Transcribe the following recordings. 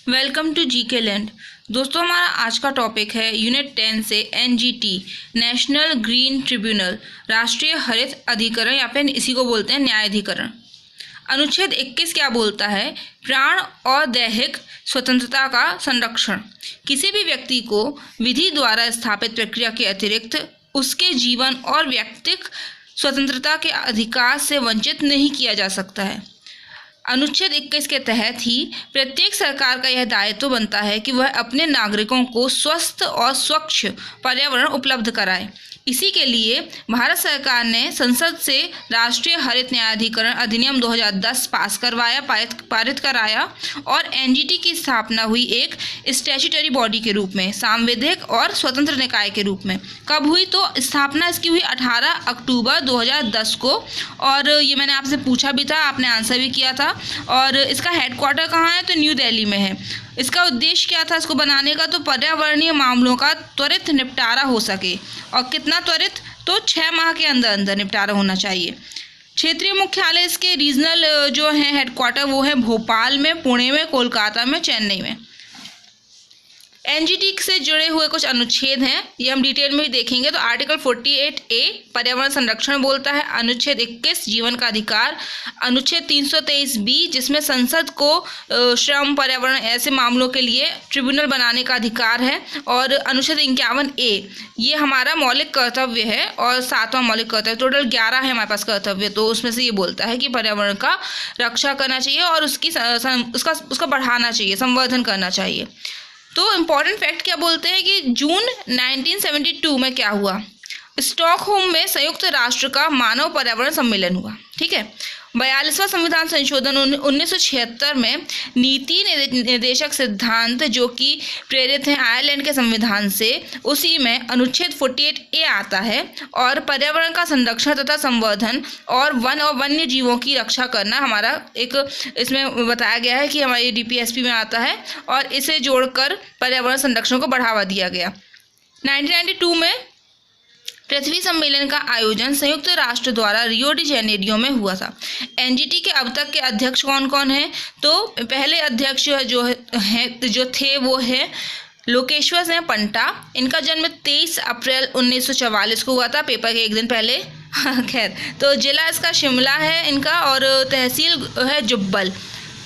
Welcome to GK land. दोस्तों, हमारा आज का टॉपिक है यूनिट 10 से एनजीटी, नेशनल ग्रीन ट्रिब्यूनल, राष्ट्रीय हरित अधिकरण या फिर इसी को बोलते हैं न्यायाधिकरण। अनुच्छेद 21 क्या बोलता है? प्राण और दैहिक स्वतंत्रता का संरक्षण। किसी भी व्यक्ति को विधि द्वारा स्थापित प्रक्रिया के अतिरिक्त उसके जीवन और व्यक्तिगत स्वतंत्रता के अधिकार से वंचित नहीं किया जा सकता है। अनुच्छेद 21 के तहत ही प्रत्येक सरकार का यह दायित्व बनता है कि वह अपने नागरिकों को स्वस्थ और स्वच्छ पर्यावरण उपलब्ध कराए। इसी के लिए भारत सरकार ने संसद से राष्ट्रीय हरित न्यायाधिकरण अधिनियम 2010 पारित कराया और एनजीटी की स्थापना हुई एक स्टैट्यूटरी बॉडी के रूप में, सांविधिक और स्वतंत्र निकाय के रूप में। कब हुई? तो स्थापना इसकी हुई 18 अक्टूबर 2010 को। और ये मैंने आपसे पूछा भी था, आपने आंसर भी किया था। और इसका हेडक्वार्टर कहाँ है? तो न्यू दिल्ली में है। इसका उद्देश्य क्या था इसको बनाने का? तो पर्यावरणीय मामलों का त्वरित निपटारा हो सके। और कितना त्वरित? तो 6 माह के अंदर अंदर निपटारा होना चाहिए। क्षेत्रीय मुख्यालय इसके रीजनल जो है हेडक्वार्टर वो है भोपाल में, पुणे में, कोलकाता में, चेन्नई में। एनजीटी से जुड़े हुए कुछ अनुच्छेद हैं, ये हम डिटेल में भी देखेंगे। तो आर्टिकल 48A पर्यावरण संरक्षण बोलता है। अनुच्छेद 21 जीवन का अधिकार। अनुच्छेद 323B जिसमें संसद को श्रम, पर्यावरण ऐसे मामलों के लिए ट्रिब्यूनल बनाने का अधिकार है। और अनुच्छेद 51A ये हमारा मौलिक कर्तव्य है और 7वां मौलिक कर्तव्य। टोटल 11 है हमारे पास कर्तव्य। तो उसमें से ये बोलता है कि पर्यावरण का रक्षा करना चाहिए और उसका बढ़ाना चाहिए, संवर्धन करना चाहिए। तो इम्पॉर्टेंट फैक्ट क्या बोलते हैं कि जून 1972 में क्या हुआ? स्टॉकहोम में संयुक्त राष्ट्र का मानव पर्यावरण सम्मेलन हुआ। ठीक है। 42वां संविधान संशोधन 1976 में नीति निर्देशक सिद्धांत जो कि प्रेरित हैं आयरलैंड के संविधान से, उसी में अनुच्छेद 48A आता है। और पर्यावरण का संरक्षण तथा संवर्धन और वन्य जीवों की रक्षा करना हमारा एक इसमें बताया गया है कि हमारी DPSP में आता है। और इसे जोड़कर पर्यावरण संरक्षण को बढ़ावा दिया गया। 1992 में पृथ्वी सम्मेलन का आयोजन संयुक्त राष्ट्र द्वारा रियो डी जेनेरियो में हुआ था। एनजीटी के अब तक के अध्यक्ष कौन कौन हैं? तो पहले अध्यक्ष जो थे वो है लोकेश्वर सिंह पंटा। इनका जन्म 23 अप्रैल 1944 को हुआ था, पेपर के एक दिन पहले। खैर, तो जिला इसका शिमला है इनका और तहसील है जुब्बल।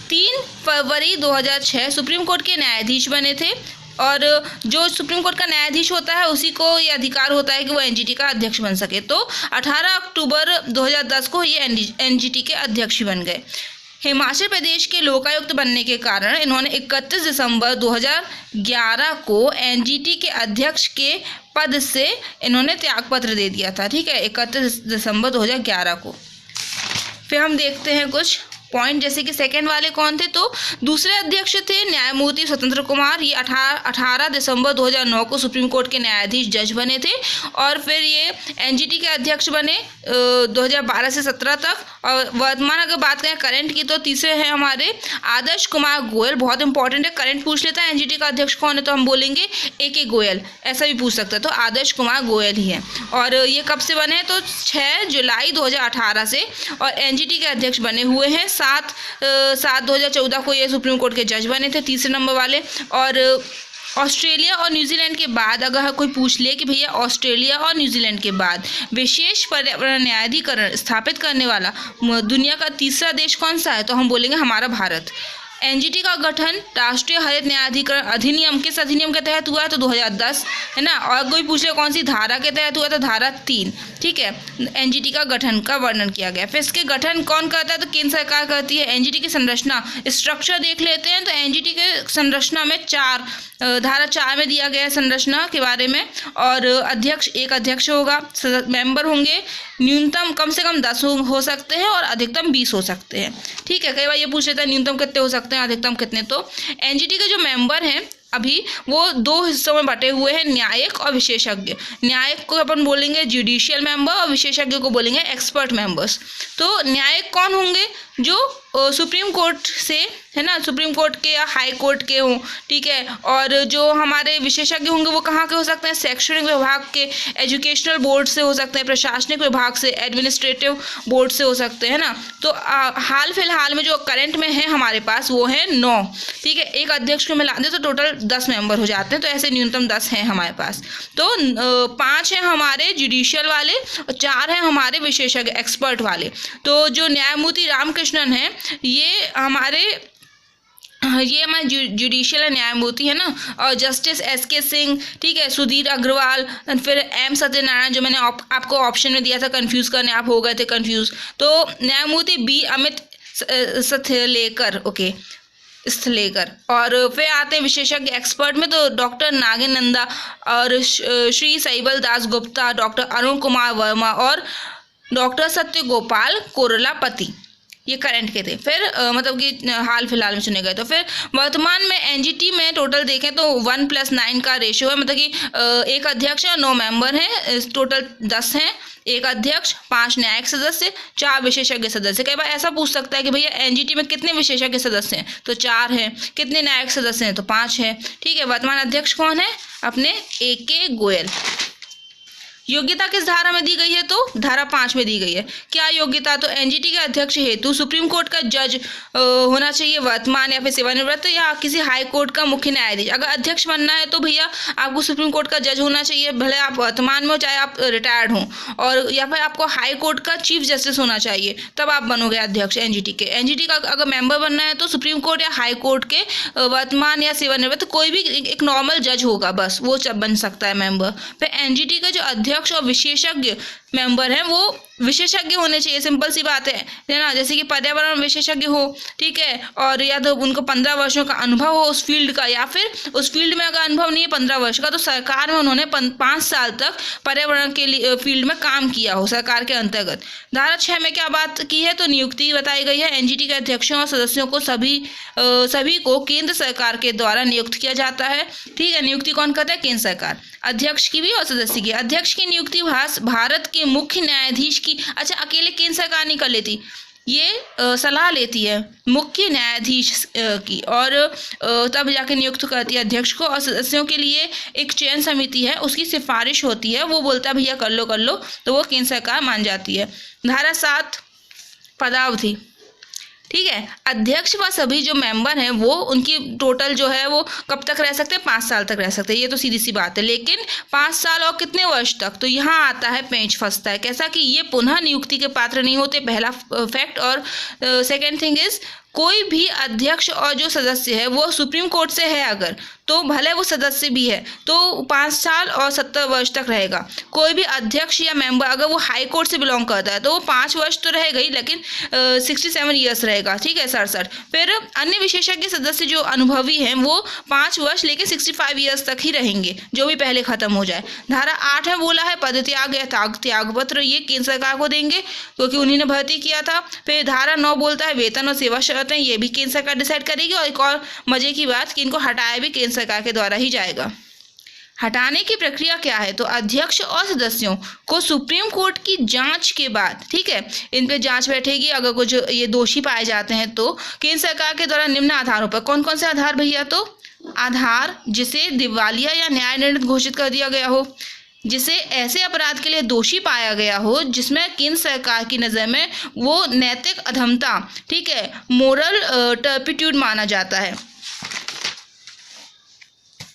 3 फरवरी 2006 सुप्रीम कोर्ट के न्यायाधीश बने थे। और जो सुप्रीम कोर्ट का न्यायाधीश होता है उसी को ये अधिकार होता है कि वो एनजीटी का अध्यक्ष बन सके। तो 18 अक्टूबर 2010 को ये एनजीटी के अध्यक्ष बन गए। हिमाचल प्रदेश के लोकायुक्त बनने के कारण इन्होंने 31 दिसंबर 2011 को एनजीटी के अध्यक्ष के पद से इन्होंने त्यागपत्र दे दिया था। ठीक है, 31 दिसंबर 2011 को। फिर हम देखते हैं कुछ पॉइंट, जैसे कि सेकंड वाले कौन थे? तो दूसरे अध्यक्ष थे न्यायमूर्ति स्वतंत्र कुमार। ये 18 दिसंबर 2009 को सुप्रीम कोर्ट के न्यायाधीश जज बने थे। और फिर ये एनजीटी के अध्यक्ष बने 2012 से 17 तक। और वर्तमान अगर बात करें करंट की, तो तीसरे हैं हमारे आदर्श कुमार गोयल। बहुत इंपॉर्टेंट है, करंट पूछ लेता है एनजीटी का अध्यक्ष कौन है तो हम बोलेंगे AK गोयल, ऐसा भी पूछ सकता है। तो आदर्श कुमार गोयल ही है। और ये कब से बने? तो 6 जुलाई 2018 से। और एनजीटी के अध्यक्ष बने हुए हैं 7/7/2014 को ये सुप्रीम कोर्ट के जज बने थे, तीसरे नंबर वाले। और ऑस्ट्रेलिया और न्यूजीलैंड के बाद अगर कोई पूछ ले कि भैया ऑस्ट्रेलिया और न्यूजीलैंड के बाद विशेष पर्यावरण न्यायाधिकरण स्थापित करने वाला दुनिया का तीसरा देश कौन सा है, तो हम बोलेंगे हमारा भारत। एनजीटी का गठन राष्ट्रीय हरित न्यायाधिकरण अधिनियम किस अधिनियम के तहत हुआ है? तो 2010 है ना। और कोई पूछ ले कौन सी धारा के तहत हुआ? तो धारा 3। ठीक है, एनजीटी का गठन का वर्णन किया गया। फिर इसके गठन कौन करता है? तो केंद्र सरकार करती है। एनजीटी की संरचना स्ट्रक्चर देख लेते हैं। तो एनजीटी के संरचना में धारा 4 में दिया गया है संरचना के बारे में। और एक अध्यक्ष होगा, मेंबर होंगे न्यूनतम कम से कम 10 हो सकते हैं और अधिकतम 20 हो सकते हैं। ठीक है, कई बार ये पूछ लेता है न्यूनतम कितने हो सकते हैं, अधिकतम कितने। तो एनजीटी के जो मेंबर हैं अभी वो 2 हिस्सों में बटे हुए हैं, न्यायिक और विशेषज्ञ। न्यायिक को अपन बोलेंगे जुडिशियल मेंबर और विशेषज्ञ को बोलेंगे एक्सपर्ट मेंबर्स। तो न्यायिक कौन होंगे? जो सुप्रीम कोर्ट से है ना, सुप्रीम कोर्ट के या हाई कोर्ट के हों, ठीक है। और जो हमारे विशेषज्ञ होंगे वो कहाँ के हो सकते हैं, शैक्षणिक विभाग के, एजुकेशनल बोर्ड से हो सकते हैं, प्रशासनिक विभाग से, एडमिनिस्ट्रेटिव बोर्ड से हो सकते हैं ना। तो हाल फिलहाल में जो करंट में है हमारे पास वो है 9, ठीक है। एक अध्यक्ष को मिला दे तो टोटल 10 मेंबर हो जाते हैं, तो ऐसे न्यूनतम 10 हैं हमारे पास। तो 5 हैं हमारे जुडिशियल वाले और 4 हैं हमारे विशेषज्ञ एक्सपर्ट वाले। तो जो न्यायमूर्ति रामकृष्णन हैं ये हमारे जुडिशियल न्यायमूर्ति है ना, और जस्टिस एस.के. सिंह, ठीक है, सुधीर अग्रवाल, फिर एम सत्यनारायण, जो मैंने आपको ऑप्शन में दिया था कंफ्यूज करने, आप हो गए थे कंफ्यूज। तो न्यायमूर्ति बी अमित स्थलेकर, ओके, स्थलेकर। और फिर आते हैं विशेषज्ञ एक्सपर्ट में, तो डॉक्टर नागेनंदा और श्री सैबल दास गुप्ता, डॉक्टर अरुण कुमार वर्मा और डॉक्टर सत्य गोपाल कोरलापति, ये करंट के थे। फिर मतलब कि हाल फिलहाल में चुने गए। तो फिर वर्तमान में एनजीटी में टोटल देखें तो 1+9 का रेशियो है, मतलब कि एक अध्यक्ष और 9 मेंबर हैं, टोटल 10 हैं, एक अध्यक्ष, 5 न्यायिक सदस्य, 4 विशेषज्ञ सदस्य। कई बार ऐसा पूछ सकता है कि भैया एनजीटी में कितने विशेषज्ञ सदस्य हैं, तो 4 हैं, कितने न्यायिक सदस्य हैं, तो 5 हैं, ठीक है। वर्तमान अध्यक्ष कौन है, अपने ए.के. गोयल। योग्यता किस धारा में दी गई है, तो धारा 5 में दी गई है। क्या योग्यता, तो एनजीटी के अध्यक्ष हेतु सुप्रीम कोर्ट का जज होना चाहिए, वर्तमान या फिर सेवानिवृत्त, या किसी हाई कोर्ट का मुख्य न्यायाधीश। अगर अध्यक्ष बनना है तो भैया आपको सुप्रीम कोर्ट का जज होना चाहिए, भले आप वर्तमान में हो चाहे आप रिटायर्ड हों, और या फिर आपको हाई कोर्ट का चीफ जस्टिस होना चाहिए, तब आप बनोगे अध्यक्ष एनजीटी के। एनजीटी का अगर मेंबर बनना है तो सुप्रीम कोर्ट या हाई कोर्ट के वर्तमान या सेवानिवृत्त कोई भी एक नॉर्मल जज होगा, बस वो बन सकता है मेंबर। फिर एनजीटी का जो अध्यक्ष और विशेषज्ञ मेंबर हैं वो विशेषज्ञ होने चाहिए, सिंपल सी बात है ना, जैसे कि पर्यावरण विशेषज्ञ हो, ठीक है, और या तो उनको 15 वर्षों का अनुभव हो उस फील्ड का, या फिर उस फील्ड में अगर अनुभव नहीं है 15 वर्ष का तो सरकार में उन्होंने 5 साल तक पर्यावरण के लिए फील्ड में काम किया हो सरकार के अंतर्गत। धारा 6 में क्या बात की है, तो नियुक्ति बताई गई है। एनजीटी के अध्यक्षों और सदस्यों को सभी को केंद्र सरकार के द्वारा नियुक्त किया जाता है, ठीक है। नियुक्ति कौन करता है, केंद्र सरकार, अध्यक्ष की भी और सदस्य की। अध्यक्ष की नियुक्ति भारत के मुख्य न्यायाधीश की, अच्छा अकेले केंद्र सरकार नहीं कर लेती, ये सलाह लेती है मुख्य न्यायाधीश की, और तब जाके नियुक्त करती है अध्यक्ष को। और सदस्यों के लिए एक चयन समिति है, उसकी सिफारिश होती है, वो बोलता है भैया कर लो, तो वो केंद्र सरकार मान जाती है। धारा 7 पदावधि, ठीक है। अध्यक्ष व सभी जो मेंबर हैं वो उनकी टोटल जो है वो कब तक रह सकते हैं, 5 साल तक रह सकते हैं, ये तो सीधी सी बात है। लेकिन 5 साल और कितने वर्ष तक, तो यहाँ आता है पेंच फंसता है, कैसा कि ये पुनः नियुक्ति के पात्र नहीं होते, पहला फैक्ट। और सेकेंड थिंग इज, कोई भी अध्यक्ष और जो सदस्य है वो सुप्रीम कोर्ट से है अगर, तो भले वो सदस्य भी है तो 5 साल और 70 वर्ष तक रहेगा। कोई भी अध्यक्ष या मेंबर अगर वो हाई कोर्ट से बिलोंग करता है तो वो 5 वर्ष तो रहेगा ही, लेकिन 67 ईयर्स रहेगा, ठीक है, 67। फिर अन्य विशेषज्ञ सदस्य जो अनुभवी हैं वो 5 वर्ष लेके 65 ईयर्स तक ही रहेंगे, जो भी पहले खत्म हो जाए। धारा 8 में बोला है पद त्याग या त्याग पत्र ये केंद्र सरकार को देंगे क्योंकि उन्हीं ने भर्ती किया था। फिर धारा 9 बोलता है वेतन और सेवा शर्तें ये भी केंद्र सरकार डिसाइड करेगी, और एक और मजे की बात कि इनको हटाया भी केंद्र सरकार के द्वारा ही जाएगा। हटाने की प्रक्रिया क्या है, तो अध्यक्ष और सदस्यों को सुप्रीम कोर्ट की जांच के बाद, ठीक है, इन पे जांच बैठेगी, अगर कुछ ये दोषी पाए जाते हैं तो केंद्र सरकार के द्वारा निम्न आधारों पर, कौन कौन से आधार भैया, तो आधार जिसे दिवालिया या न्याय निर्णित घोषित कर दिया गया हो, जिसे ऐसे अपराध के लिए दोषी पाया गया हो जिसमें केंद्र सरकार की नज़र में वो नैतिक अधमता, ठीक है, मोरल टर्पिट्यूड माना जाता है,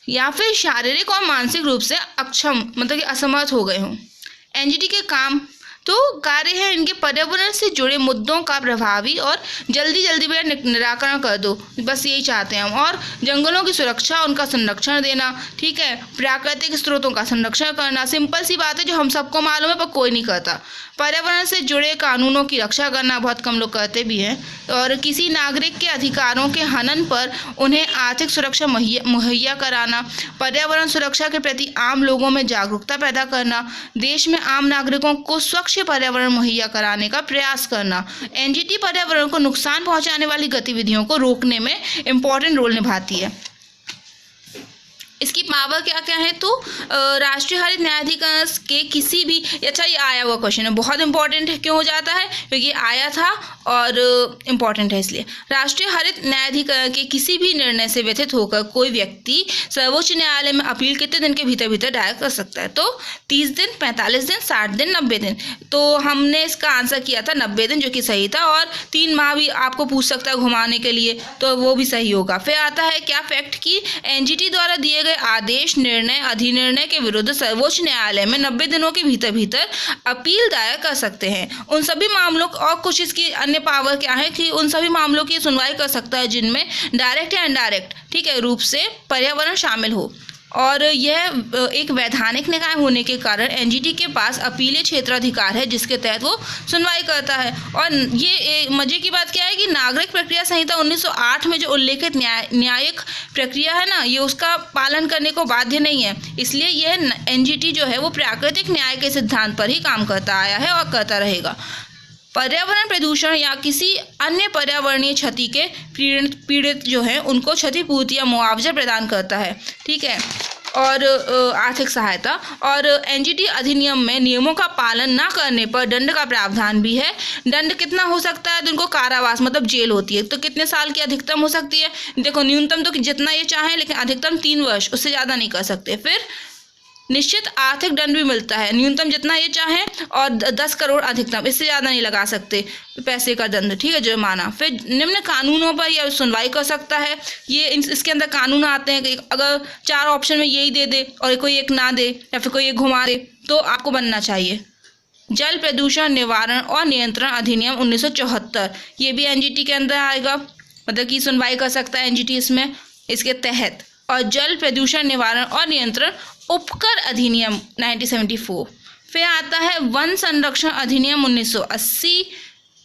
या फिर शारीरिक और मानसिक रूप से अक्षम मतलब कि असमर्थ हो गए हों। एनजीटी के काम तो कार्य है इनके पर्यावरण से जुड़े मुद्दों का प्रभावी और जल्दी में निराकरण कर दो, बस यही चाहते हैं हम। और जंगलों की सुरक्षा, उनका संरक्षण देना, ठीक है, प्राकृतिक स्रोतों का संरक्षण करना, सिंपल सी बात है जो हम सबको मालूम है पर कोई नहीं करता। पर्यावरण से जुड़े कानूनों की रक्षा करना, बहुत कम लोग करते भी हैं। और किसी नागरिक के अधिकारों के हनन पर उन्हें आर्थिक सुरक्षा मुहैया कराना, पर्यावरण सुरक्षा के प्रति आम लोगों में जागरूकता पैदा करना, देश में आम नागरिकों को स्वच्छ पर्यावरण मुहैया कराने का प्रयास करना। एनजीटी पर्यावरण को नुकसान पहुंचाने वाली गतिविधियों को रोकने में इम्पोर्टेंट रोल निभाती है। इसकी पावर क्या क्या है, तो राष्ट्रीय हरित न्यायाधिकरण के किसी भी, अच्छा ये आया हुआ क्वेश्चन है, बहुत इंपॉर्टेंट है, क्यों हो जाता है, क्योंकि आया था और इम्पॉर्टेंट है इसलिए। राष्ट्रीय हरित न्यायाधिकरण के किसी भी निर्णय से व्यथित होकर कोई व्यक्ति सर्वोच्च न्यायालय में अपील कितने दिन के भीतर दायर कर सकता है, तो 30 दिन, 45 दिन, 60 दिन, 90 दिन। तो हमने इसका आंसर किया था 90 दिन, जो कि सही था, और 3 माह भी आपको पूछ सकता है घुमाने के लिए, तो वो भी सही होगा। फिर आता है क्या फैक्ट की एनजीटी द्वारा दिए गए आदेश, निर्णय, अधिनिर्णय के विरुद्ध सर्वोच्च न्यायालय में 90 दिनों के भीतर अपील दायर कर सकते हैं। उन सभी मामलों, और कुछ इसकी अन्य पावर क्या है कि उन सभी मामलों की सुनवाई कर सकता है जिनमें डायरेक्ट या इनडायरेक्ट, ठीक है, रूप से पर्यावरण शामिल हो। और यह एक वैधानिक निकाय होने के कारण एनजीटी के पास अपीलीय क्षेत्राधिकार है, जिसके तहत वो सुनवाई करता है। और ये मजे की बात क्या है कि नागरिक प्रक्रिया संहिता 1908 में जो उल्लेखित न्यायिक प्रक्रिया है ना, ये उसका पालन करने को बाध्य नहीं है। इसलिए यह एनजीटी जो है वो प्राकृतिक न्याय के सिद्धांत पर ही काम करता आया है और करता रहेगा। पर्यावरण प्रदूषण या किसी अन्य पर्यावरणीय क्षति के पीड़ित जो हैं उनको क्षतिपूर्ति या मुआवजा प्रदान करता है, ठीक है, और आर्थिक सहायता। और एनजीटी अधिनियम में नियमों का पालन न करने पर दंड का प्रावधान भी है। दंड कितना हो सकता है, तो उनको कारावास मतलब जेल होती है। तो कितने साल की अधिकतम हो सकती है, देखो न्यूनतम तो जितना ये चाहें, लेकिन अधिकतम 3 वर्ष, उससे ज़्यादा नहीं कर सकते। फिर निश्चित आर्थिक दंड भी मिलता है, न्यूनतम जितना ये चाहें, और 10 करोड़ अधिकतम, इससे ज़्यादा नहीं लगा सकते पैसे का दंड, ठीक है, जुर्माना। फिर निम्न कानूनों पर यह सुनवाई कर सकता है। ये इसके अंदर कानून आते हैं कि अगर 4 ऑप्शन में यही दे दे और कोई एक ना दे या फिर कोई एक घुमा दे, तो आपको बनना चाहिए। जल प्रदूषण निवारण और नियंत्रण अधिनियम 1974, ये भी एनजीटी के अंदर आएगा, मतलब कि सुनवाई कर सकता है एनजीटी इसमें, इसके तहत। और जल प्रदूषण निवारण और नियंत्रण उपकर अधिनियम 1974। फिर आता है वन संरक्षण अधिनियम 1980,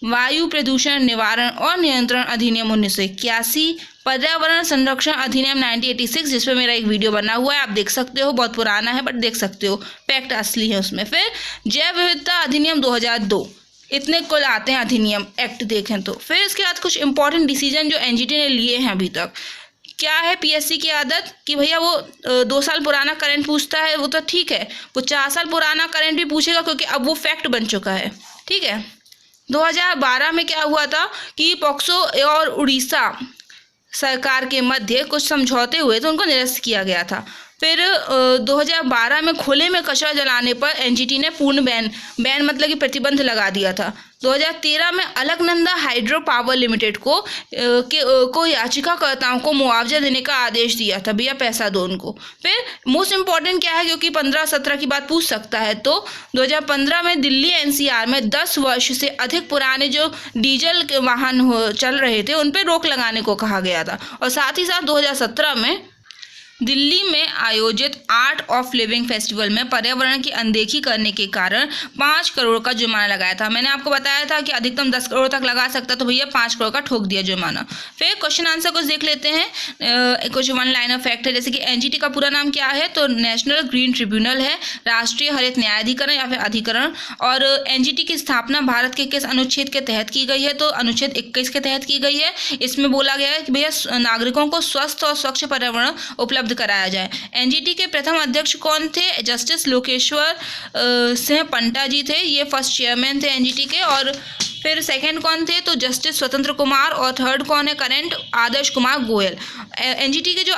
वायु प्रदूषण निवारण और नियंत्रण अधिनियम 1981, पर्यावरण संरक्षण अधिनियम 1986, जिसपे मेरा एक वीडियो बना हुआ है, आप देख सकते हो, बहुत पुराना है बट देख सकते हो, फैक्ट असली है उसमें। फिर जैव विविधता अधिनियम 2002, इतने कुल आते हैं अधिनियम एक्ट देखें तो। फिर इसके बाद कुछ इंपॉर्टेंट डिसीजन जो एनजीटी ने लिए हैं अभी तक। क्या है पीएससी की आदत कि भैया वो 2 साल पुराना करंट पूछता है, वो तो ठीक है, वो 4 साल पुराना करंट भी पूछेगा, क्योंकि अब वो फैक्ट बन चुका है, ठीक है। 2012 में क्या हुआ था कि पॉक्सो और उड़ीसा सरकार के मध्य कुछ समझौते हुए, तो उनको निरस्त किया गया था। फिर 2012 में खुले में कचरा जलाने पर एनजीटी ने पूर्ण बैन मतलब कि प्रतिबंध लगा दिया था। 2013 में अलकनंदा हाइड्रो पावर लिमिटेड को याचिकाकर्ताओं को मुआवजा देने का आदेश दिया था, भैया पैसा दो उनको। फिर मोस्ट इम्पॉर्टेंट क्या है, क्योंकि 15-17 की बात पूछ सकता है, तो 2015 में दिल्ली एनसीआर में 10 वर्ष से अधिक पुराने जो डीजल के वाहन चल रहे थे उन पर रोक लगाने को कहा गया था। और साथ ही साथ 2017 में दिल्ली में आयोजित आर्ट ऑफ लिविंग फेस्टिवल में पर्यावरण की अनदेखी करने के कारण 5 करोड़ का जुर्माना लगाया था। मैंने आपको बताया था कि अधिकतम 10 करोड़ तक लगा सकता, तो भैया 5 करोड़ का ठोक दिया जुर्माना। फिर क्वेश्चन आंसर कुछ देख लेते हैं। कुछ वन लाइनर फैक्ट है, जैसे कि एनजीटी का पूरा नाम क्या है, तो नेशनल ग्रीन ट्रिब्यूनल है, राष्ट्रीय हरित न्यायाधिकरण या फिर अधिकरण। और एनजीटी की स्थापना भारत के किस अनुच्छेद के तहत की गई है, तो अनुच्छेद 21 के तहत की गई है। इसमें बोला गया है कि भैया नागरिकों को स्वस्थ और स्वच्छ पर्यावरण उपलब्ध कराया जाए। एनजीटी के प्रथम अध्यक्ष कौन थे, जस्टिस लोकेश्वर सिंह पंटा जी थे, ये फर्स्ट चेयरमैन थे एनजीटी के। और फिर सेकंड कौन थे, तो जस्टिस स्वतंत्र कुमार। और थर्ड कौन है, करंट आदर्श कुमार गोयल। एनजीटी के जो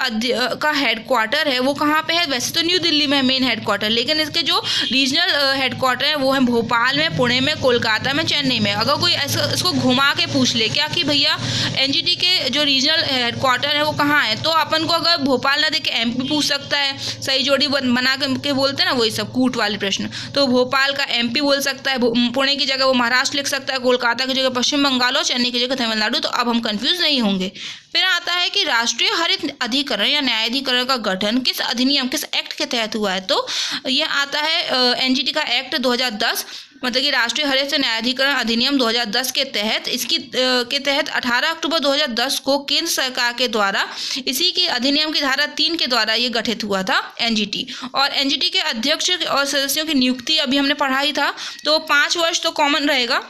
का हेडक्वार्टर है वो कहाँ पे है, वैसे तो न्यू दिल्ली में है मेन हेडक्वार्टर, लेकिन इसके जो रीजनल हेडक्वार्टर है वो है भोपाल में, पुणे में, कोलकाता में, चेन्नई में। अगर कोई इसको घुमा के पूछ ले क्या कि भैया एनजीटी के जो रीजनल हेडक्वार्टर है वो कहाँ है, तो अपन को अगर भोपाल ना दे के एमपी पूछ सकता है, सही जोड़ी बना के बोलते हैं ना, वही सब कूट वाले प्रश्न, तो भोपाल का एमपी बोल सकता है, पुणे की जगह वो महाराष्ट्र लिख सकता है, कोलकाता की जगह पश्चिम बंगाल और चेन्नई की जगह तमिलनाडु, तो अब हम कंफ्यूज नहीं होंगे। फिर आता है कि राष्ट्रीय हरित अधिकरण या न्यायाधिकरण का गठन किस अधिनियम, किस एक्ट के तहत हुआ है, तो यह आता है एनजीटी का एक्ट 2010, मतलब कि राष्ट्रीय हरित न्यायाधिकरण अधिनियम 2010 के तहत। इसकी के तहत 18 अक्टूबर 2010 को केंद्र सरकार के द्वारा इसी की अधिनियम की धारा 3 के द्वारा ये गठित हुआ था एनजीटी। और एनजीटी के अध्यक्ष और सदस्यों की नियुक्ति अभी हमने पढ़ा ही था, तो 5 वर्ष तो कॉमन रहेगा,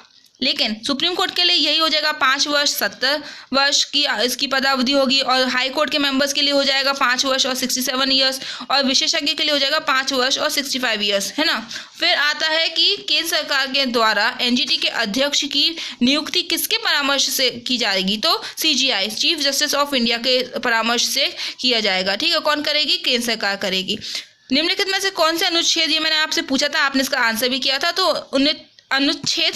लेकिन सुप्रीम कोर्ट के लिए यही हो जाएगा 5 वर्ष 70 वर्ष की इसकी पदावधि होगी, और हाई कोर्ट के मेंबर्स के लिए हो जाएगा 5 वर्ष और 67 ईयर्स, और विशेषज्ञ के लिए हो जाएगा 5 वर्ष और 65 ईयर्स, है ना। फिर आता है कि केंद्र सरकार के द्वारा एनजीटी के अध्यक्ष की नियुक्ति किसके परामर्श से की जाएगी, तो CGI chief justice of India के परामर्श से किया जाएगा, ठीक है। कौन करेगी, केंद्र सरकार करेगी। निम्नलिखित में से कौन से अनुच्छेद, ये मैंने आपसे पूछा था, आपने इसका आंसर भी किया था, तो उन्हें अनुच्छेद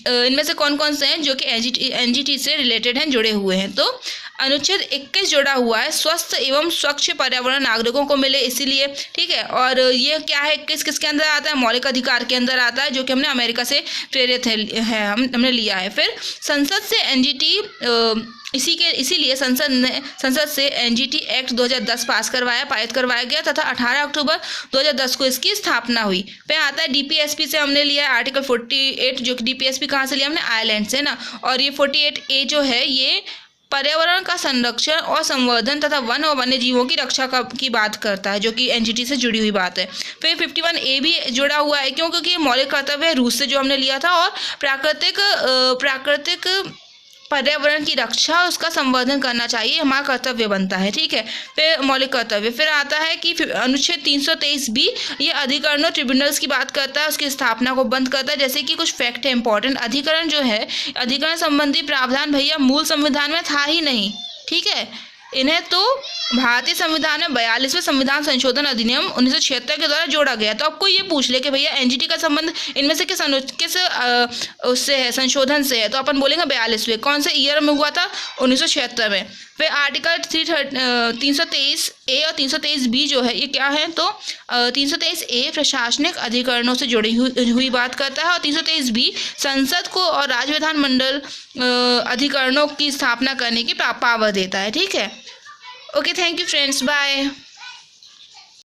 इनमें से कौन कौन से हैं जो कि एनजीटी से रिलेटेड हैं, जुड़े हुए हैं। तो अनुच्छेद 21 जुड़ा हुआ है, स्वस्थ एवं स्वच्छ पर्यावरण नागरिकों को मिले इसीलिए, ठीक है। और ये क्या है, किसके अंदर आता है, मौलिक अधिकार के अंदर आता है, जो कि हमने अमेरिका से प्रेरित है हमने लिया है। फिर संसद से एनजीटी इसीलिए संसद से एनजीटी एक्ट 2010 पारित करवाया गया तथा 18 अक्टूबर 2010 को इसकी स्थापना हुई। फिर आता है डीपीएसपी से हमने लिया है आर्टिकल 48, जो कि डीपीएसपी कहाँ से लिया हमने, आयरलैंड से ना। और ये 48A जो है ये पर्यावरण का संरक्षण और संवर्धन तथा वन और वन्य जीवों की रक्षा की बात करता है, जो कि एनजीटी से जुड़ी हुई बात है। फिर 51A भी जुड़ा हुआ है, क्योंकि मौलिक कर्तव्य है रूस से जो हमने लिया था, और प्राकृतिक पर्यावरण की रक्षा और उसका संवर्धन करना चाहिए, हमारा कर्तव्य बनता है, ठीक है। फिर मौलिक कर्तव्य, फिर आता है कि अनुच्छेद 323B ये अधिकरणों ट्रिब्यूनल्स की बात करता है, उसकी स्थापना को बंद करता है। जैसे कि कुछ फैक्ट है इंपॉर्टेंट, अधिकरण जो है, अधिकरण संबंधी प्रावधान भैया मूल संविधान में था ही नहीं, ठीक है। इन्हें तो भारतीय संविधान में 42वें संविधान संशोधन अधिनियम 1976 के द्वारा जोड़ा गया। तो आपको ये पूछ ले कि भैया एनजीटी का संबंध इनमें से किस उससे है, संशोधन से है, तो अपन बोलेंगे 42वें। कौन से ईयर में हुआ था, 1976 में। फिर आर्टिकल 323A और 323B जो है ये क्या है, तो 323A प्रशासनिक अधिकरणों से जुड़ी हुई बात करता है, और 323B संसद को और राज्य विधानमंडल अधिकरणों की स्थापना करने की पावर देता है, ठीक है। Okay, thank you friends, bye.